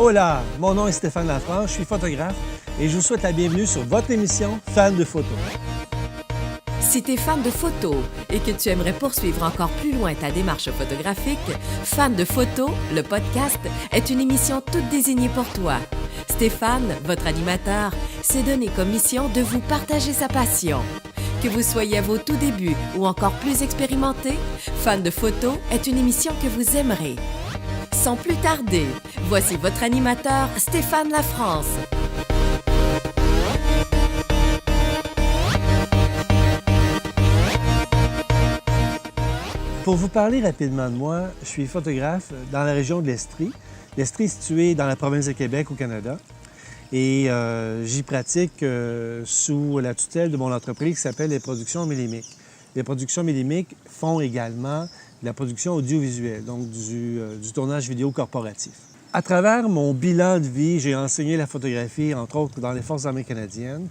Hola, mon nom est Stéphane Lafrance, je suis photographe et je vous souhaite la bienvenue sur votre émission Fan de photo. Si tu es fan de photos et que tu aimerais poursuivre encore plus loin ta démarche photographique, Fan de photo, le podcast, est une émission toute désignée pour toi. Stéphane, votre animateur, s'est donné comme mission de vous partager sa passion. Que vous soyez à vos tout débuts ou encore plus expérimenté, Fan de photo est une émission que vous aimerez. Sans plus tarder, voici votre animateur, Stéphane Lafrance. Pour vous parler rapidement de moi, je suis photographe dans la région de l'Estrie. L'Estrie est située dans la province de Québec au Canada. Et j'y pratique sous la tutelle de mon entreprise qui s'appelle les Productions Millimiques. Les Productions Millimiques font également de la production audiovisuelle, donc du tournage vidéo corporatif. À travers mon bilan de vie, j'ai enseigné la photographie, entre autres, dans les Forces armées canadiennes.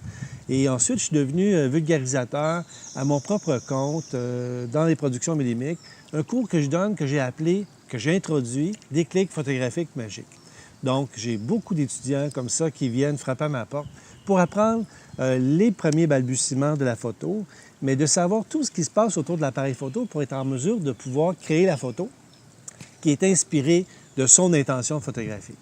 Et ensuite, je suis devenu vulgarisateur à mon propre compte dans les Productions Millimiques. Un cours que je donne, que j'ai appelé, que j'ai introduit, Déclic photographique magique. Donc, j'ai beaucoup d'étudiants comme ça qui viennent frapper à ma porte pour apprendre les premiers balbutiements de la photo, mais de savoir tout ce qui se passe autour de l'appareil photo pour être en mesure de pouvoir créer la photo qui est inspirée de son intention photographique.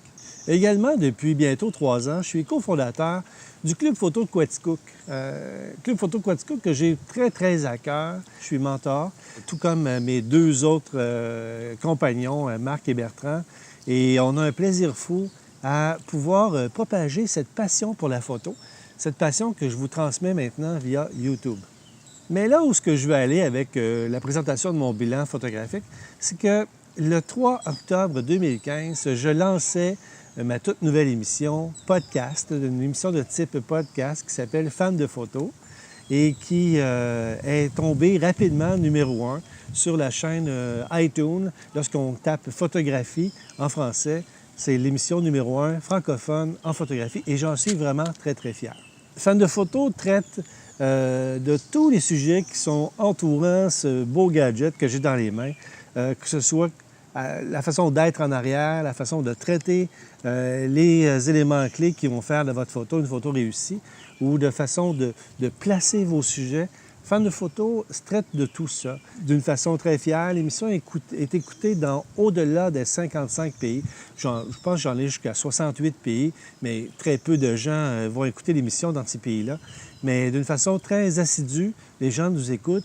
Également, depuis bientôt 3 ans, je suis cofondateur du Club Photo de Quaticook. Club Photo de Quaticook que j'ai très à cœur. Je suis mentor, tout comme mes 2 autres compagnons, Marc et Bertrand. Et on a un plaisir fou à pouvoir propager cette passion pour la photo, cette passion que je vous transmets maintenant via YouTube. Mais là où ce que je veux aller avec la présentation de mon bilan photographique, c'est que le 3 octobre 2015, je lançais ma toute nouvelle émission podcast, une émission de type podcast qui s'appelle Fan de photo et qui est tombée rapidement numéro 1 sur la chaîne iTunes. Lorsqu'on tape photographie en français, c'est l'émission numéro 1 francophone en photographie et j'en suis vraiment très fier. Fan de photo traite de tous les sujets qui sont entourant ce beau gadget que j'ai dans les mains, que ce soit la façon d'être en arrière, la façon de traiter les éléments clés qui vont faire de votre photo une photo réussie, ou de façon de placer vos sujets. Fan de photo traite de tout ça d'une façon très fière. L'émission est écoutée dans au-delà des 55 pays. Je pense que j'en ai jusqu'à 68 pays, mais très peu de gens vont écouter l'émission dans ces pays-là. Mais d'une façon très assidue, les gens nous écoutent,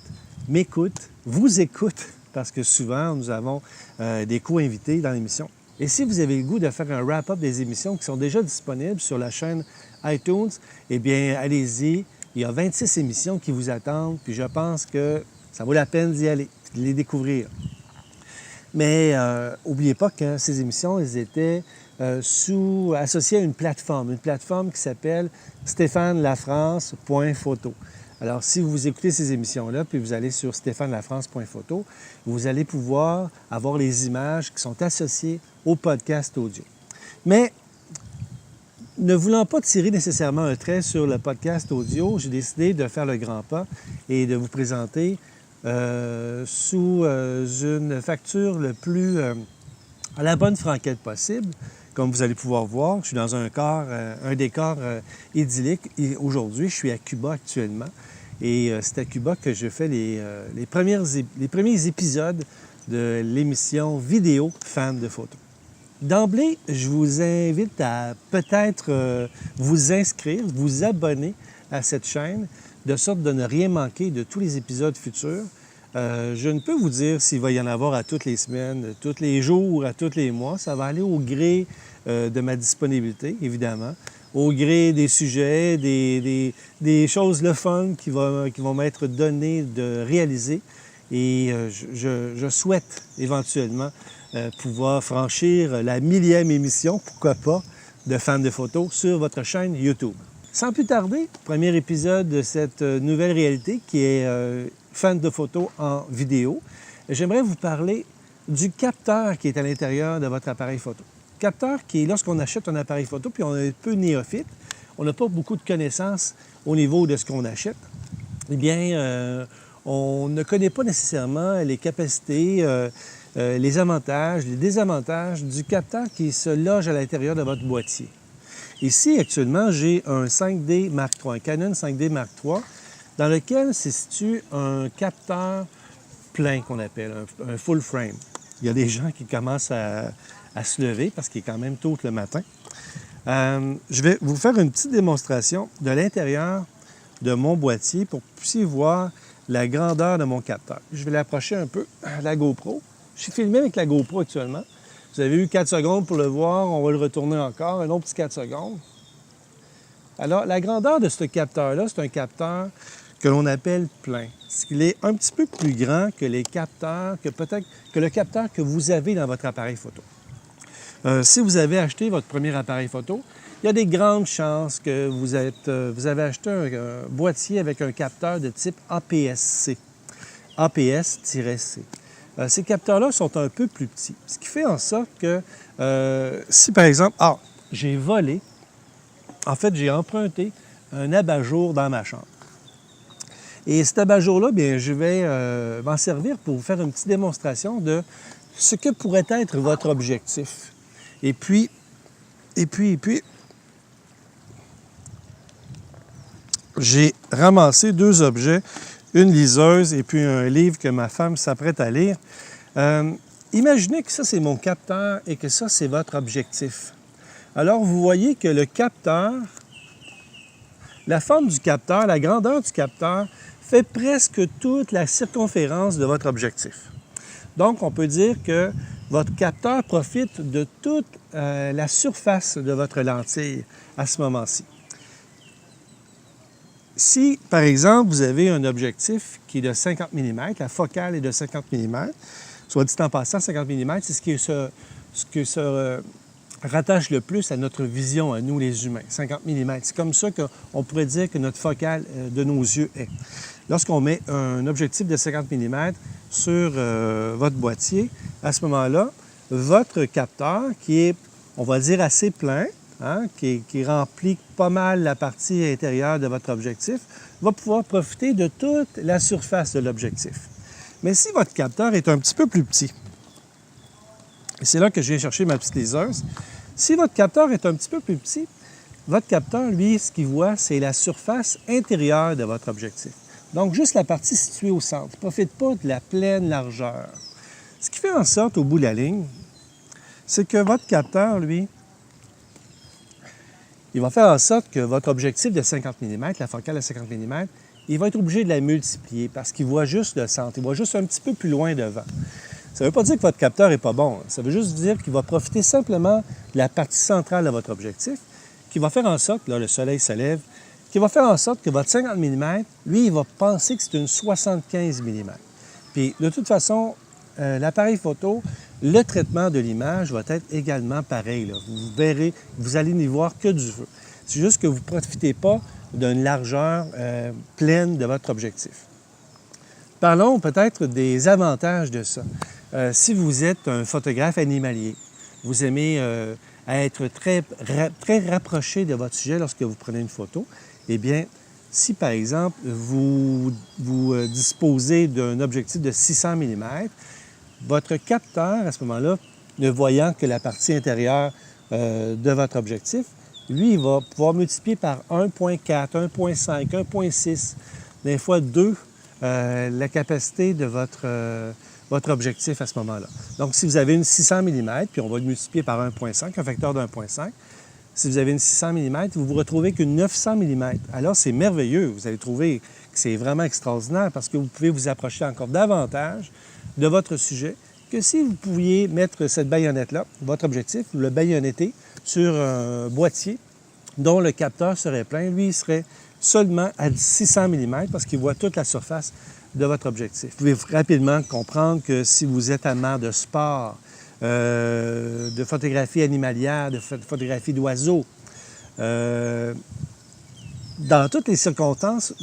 m'écoutent, vous écoutent, parce que souvent, nous avons des co-invités dans l'émission. Et si vous avez le goût de faire un wrap-up des émissions qui sont déjà disponibles sur la chaîne iTunes, eh bien, allez-y. Il y a 26 émissions qui vous attendent, puis je pense que ça vaut la peine d'y aller, de les découvrir. Mais n'oubliez pas que ces émissions, elles étaient associées à une plateforme qui s'appelle stéphanelafrance.photo. Alors, si vous écoutez ces émissions-là, puis vous allez sur stéphanelafrance.photo, vous allez pouvoir avoir les images qui sont associées au podcast audio. Mais ne voulant pas tirer nécessairement un trait sur le podcast audio, j'ai décidé de faire le grand pas et de vous présenter sous une facture le plus à la bonne franquette possible. Comme vous allez pouvoir voir, je suis dans un décor idyllique. Et aujourd'hui, je suis à Cuba actuellement. Et c'est à Cuba que je fais les premiers épisodes de l'émission vidéo Fan de photo. D'emblée, je vous invite à peut-être vous inscrire, vous abonner à cette chaîne, de sorte de ne rien manquer de tous les épisodes futurs. Je ne peux vous dire s'il va y en avoir à toutes les semaines, tous les jours, à tous les mois. Ça va aller au gré de ma disponibilité, évidemment, au gré des sujets, des choses le fun qui vont m'être données de réaliser. Et je souhaite éventuellement pouvoir franchir la 1000e émission, pourquoi pas, de Fan de photo sur votre chaîne YouTube. Sans plus tarder, premier épisode de cette nouvelle réalité qui est Fan de photo en vidéo. J'aimerais vous parler du capteur qui est à l'intérieur de votre appareil photo. Capteur qui est, lorsqu'on achète un appareil photo, puis on est un peu néophyte, on n'a pas beaucoup de connaissances au niveau de ce qu'on achète, eh bien, on ne connaît pas nécessairement les capacités les avantages, les désavantages du capteur qui se loge à l'intérieur de votre boîtier. Ici, actuellement, j'ai un 5D Mark III, un Canon 5D Mark III, dans lequel se situe un capteur plein qu'on appelle, un full frame. Il y a des gens qui commencent à se lever parce qu'il est quand même tôt le matin. Je vais vous faire une petite démonstration de l'intérieur de mon boîtier pour que vous puissiez voir la grandeur de mon capteur. Je vais l'approcher un peu, la GoPro. Je suis filmé avec la GoPro actuellement. Vous avez eu 4 secondes pour le voir, on va le retourner encore, un autre petit 4 secondes. Alors, la grandeur de ce capteur-là, c'est un capteur que l'on appelle plein. Il est un petit peu plus grand que les capteurs, que le capteur que vous avez dans votre appareil photo. Si vous avez acheté votre premier appareil photo, il y a des grandes chances que vous avez acheté un boîtier avec un capteur de type APS-C. APS-C. Ces capteurs-là sont un peu plus petits, ce qui fait en sorte que si par exemple, j'ai volé, en fait j'ai emprunté un abat-jour dans ma chambre. Et cet abat-jour-là, bien, je vais m'en servir pour vous faire une petite démonstration de ce que pourrait être votre objectif. Et puis, j'ai ramassé 2 objets, une liseuse et puis un livre que ma femme s'apprête à lire. Imaginez que ça, c'est mon capteur et que ça, c'est votre objectif. Alors, vous voyez que le capteur, la forme du capteur, la grandeur du capteur fait presque toute la circonférence de votre objectif. Donc, on peut dire que votre capteur profite de toute la surface de votre lentille à ce moment-ci. Si, par exemple, vous avez un objectif qui est de 50 mm, la focale est de 50 mm, soit dit en passant, 50 mm, c'est ce qui se rattache le plus à notre vision, à nous les humains, 50 mm. C'est comme ça qu'on pourrait dire que notre focale de nos yeux est. Lorsqu'on met un objectif de 50 mm sur votre boîtier, à ce moment-là, votre capteur, qui est, on va dire, assez plein, qui remplit pas mal la partie intérieure de votre objectif, va pouvoir profiter de toute la surface de l'objectif. Mais si votre capteur est un petit peu plus petit, et c'est là que je viens chercher ma petite liseuse, si votre capteur est un petit peu plus petit, votre capteur, lui, ce qu'il voit, c'est la surface intérieure de votre objectif. Donc, juste la partie située au centre. Il ne profite pas de la pleine largeur. Ce qui fait en sorte, au bout de la ligne, c'est que votre capteur, lui, il va faire en sorte que votre objectif de 50 mm, la focale de 50 mm, il va être obligé de la multiplier parce qu'il voit juste le centre, il voit juste un petit peu plus loin devant. Ça ne veut pas dire que votre capteur n'est pas bon. Ça veut juste dire qu'il va profiter simplement de la partie centrale de votre objectif, qui va faire en sorte, là, le soleil se lève, qui va faire en sorte que votre 50 mm, lui, il va penser que c'est une 75 mm. Puis, de toute façon, l'appareil photo, le traitement de l'image va être également pareil. Là. Vous verrez, vous allez n'y voir que du feu. C'est juste que vous ne profitez pas d'une largeur pleine de votre objectif. Parlons peut-être des avantages de ça. Si vous êtes un photographe animalier, vous aimez être très rapproché de votre sujet lorsque vous prenez une photo, eh bien, si par exemple vous disposez d'un objectif de 600 mm, votre capteur, à ce moment-là, ne voyant que la partie intérieure de votre objectif, lui, il va pouvoir multiplier par 1,4, 1,5, 1,6, des fois 2, la capacité de votre objectif à ce moment-là. Donc, si vous avez une 600 mm, puis on va le multiplier par 1,5, un facteur de 1,5, si vous avez une 600 mm, vous vous retrouvez qu'une 900 mm. Alors, c'est merveilleux. Vous allez trouver que c'est vraiment extraordinaire parce que vous pouvez vous approcher encore davantage de votre sujet que si vous pouviez mettre cette baïonnette-là, votre objectif, le baïonnetter sur un boîtier dont le capteur serait plein. Lui, il serait seulement à 600 mm parce qu'il voit toute la surface de votre objectif. Vous pouvez rapidement comprendre que si vous êtes amant de sport, de photographie animalière, de photographie d'oiseaux, dans toutes les circonstances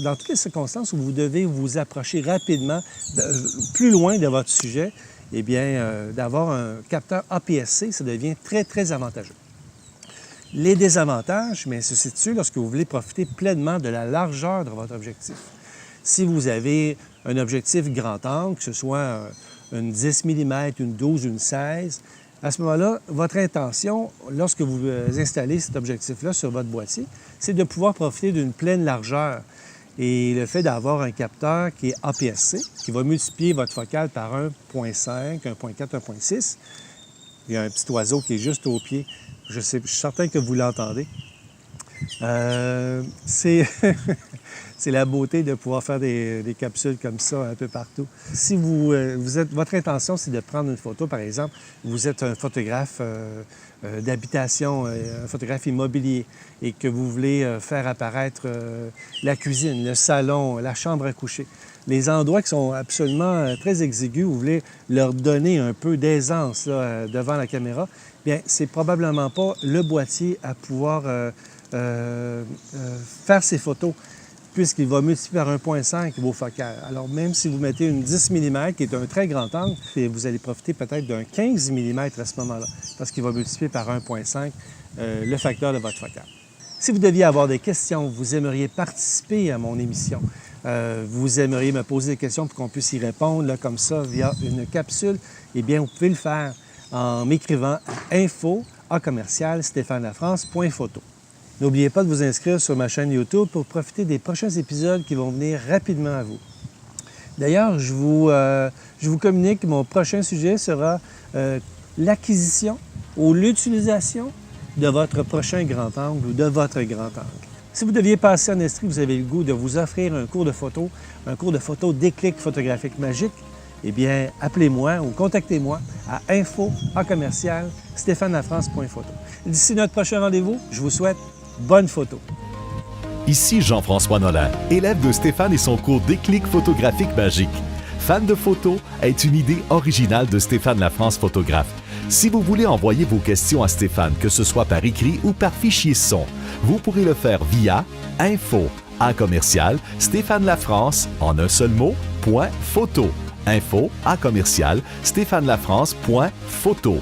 où vous devez vous approcher rapidement, plus loin de votre sujet, eh bien, d'avoir un capteur APS-C, ça devient très, très avantageux. Les désavantages, mais se situent lorsque vous voulez profiter pleinement de la largeur de votre objectif. Si vous avez un objectif grand angle, que ce soit une 10 mm, une 12, une 16. À ce moment-là, votre intention, lorsque vous installez cet objectif-là sur votre boîtier, c'est de pouvoir profiter d'une pleine largeur. Et le fait d'avoir un capteur qui est APS-C, qui va multiplier votre focale par 1.5, 1.4, 1.6. Il y a un petit oiseau qui est juste au pied. Je suis certain que vous l'entendez. C'est la beauté de pouvoir faire des capsules comme ça un peu partout. Si votre intention, c'est de prendre une photo, par exemple, vous êtes un photographe d'habitation, un photographe immobilier, et que vous voulez faire apparaître la cuisine, le salon, la chambre à coucher, les endroits qui sont absolument très exigus, vous voulez leur donner un peu d'aisance là, devant la caméra, bien, c'est probablement pas le boîtier à pouvoir faire ces photos, puisqu'il va multiplier par 1.5 vos focales. Alors, même si vous mettez une 10 mm, qui est un très grand angle, vous allez profiter peut-être d'un 15 mm à ce moment-là, parce qu'il va multiplier par 1.5 le facteur de votre focale. Si vous deviez avoir des questions, vous aimeriez participer à mon émission, vous aimeriez me poser des questions pour qu'on puisse y répondre là, comme ça via une capsule, eh bien, vous pouvez le faire en m'écrivant à info@stéphanelafrance.photo. N'oubliez pas de vous inscrire sur ma chaîne YouTube pour profiter des prochains épisodes qui vont venir rapidement à vous. D'ailleurs, je vous communique que mon prochain sujet sera l'acquisition ou l'utilisation de votre prochain grand angle ou de votre grand angle. Si vous deviez passer en Estrie, vous avez le goût de vous offrir un cours de photo déclic photographique magique, eh bien, appelez-moi ou contactez-moi à info@stéphanelafrance.photo. D'ici notre prochain rendez-vous, je vous souhaite bonne photo. Ici Jean-François Nollain, élève de Stéphane et son cours Déclic photographique magique. Fan de photo est une idée originale de Stéphane Lafrance photographe. Si vous voulez envoyer vos questions à Stéphane, que ce soit par écrit ou par fichier son, vous pourrez le faire via info@stéphanelafrance en un seul mot, .photo. info@stéphanelafrance.photo.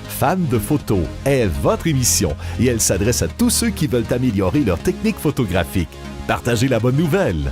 Fan de photo est votre émission et elle s'adresse à tous ceux qui veulent améliorer leur technique photographique. Partagez la bonne nouvelle!